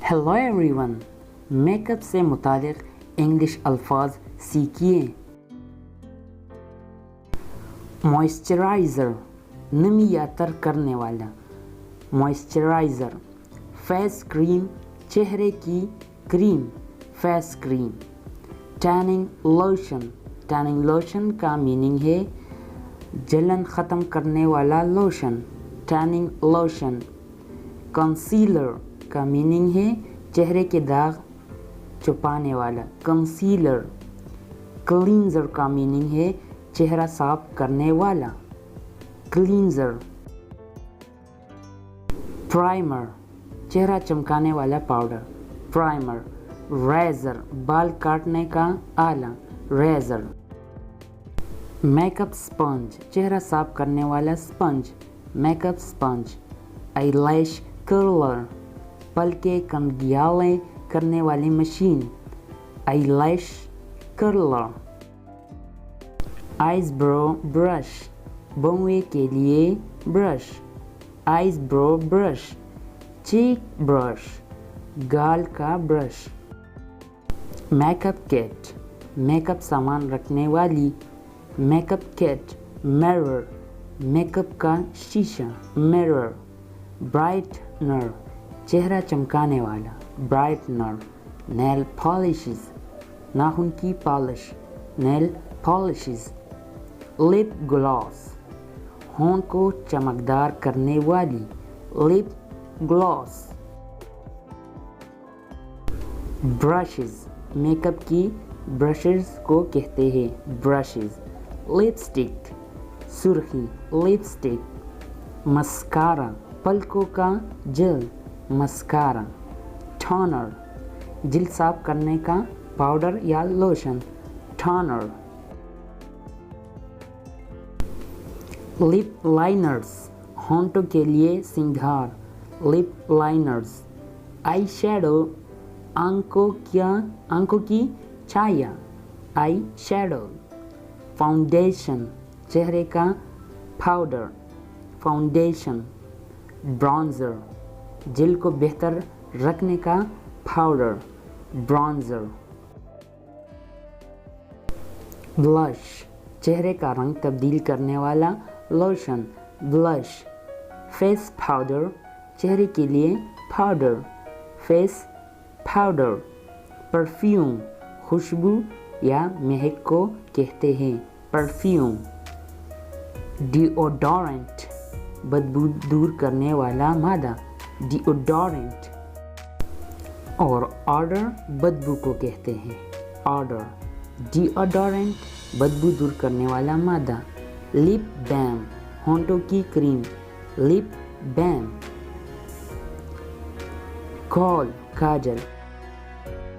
Hello everyone, makeup से मुतालिक English अल्फाज सीखिए। मॉइस्चराइज़र, नमी या तर करने वाला। मॉइस्चराइज़र। फेस क्रीम, चेहरे की cream, face cream. Tanning lotion, tanning lotion का मीनिंग है जलन ख़त्म करने वाला लोशन, टैनिंग लोशन। कंसीलर का मीनिंग है चेहरे के दाग छुपाने वाला, कंसीलर। क्लींजर का मीनिंग है चेहरा साफ करने वाला, क्लींजर। प्राइमर, चेहरा चमकाने वाला पाउडर, प्राइमर। रेजर, बाल काटने का आला, रेजर। मेकअप स्पंज, चेहरा साफ करने वाला sponge, makeup sponge. Eyelash curler, पल के कंघियाले करने वाली मशीन, आईलैश कर्लर। आइब्रो ब्रश, बौए के लिए brush, eyebrow brush. Cheek brush, गाल का ब्रश। मेकअप किट, मेकअप सामान रखने वाली, मेकअप किट। मिरर, मेकअप का शीशा, मिरर। ब्राइटनर, चेहरा चमकाने वाला, ब्राइटनर। नेल पॉलिशेस, नाखून की polish, nail polishes. Lip gloss, होंठ को चमकदार करने वाली, लिप ग्लॉस। ब्रशेस, मेकअप की ब्रशेस को कहते हैं ब्रशेस। लिपस्टिक, सुर्खी, लिपस्टिक। मस्कारा, पलकों का जेल, मस्कारा। टोनर, जिल्द साफ करने का पाउडर या लोशन, टोनर। लिप लाइनर्स, होंठों के लिए सिंगार, लिप लाइनर्स। आई शैडो, आंखों की छाया, आई शैडो। फाउंडेशन, चेहरे का पाउडर, फाउंडेशन। ब्रॉन्जर, जेल को बेहतर रखने का पाउडर, ब्रॉन्जर। ब्लश, चेहरे का रंग तब्दील करने वाला लोशन, ब्लश। फेस पाउडर, चेहरे के लिए पाउडर, फेस पाउडर। परफ्यूम, खुशबू या महक को कहते हैं परफ्यूम। डिओडोरेंट, बदबू दूर करने वाला मादा, डिओडोरेंट। और ऑर्डर, बदबू को कहते हैं ऑर्डर। डिओडोरेंट, बदबू दूर करने वाला मादा। लिप बाम, होंठों की क्रीम, लिप बाम। कॉल, काजल,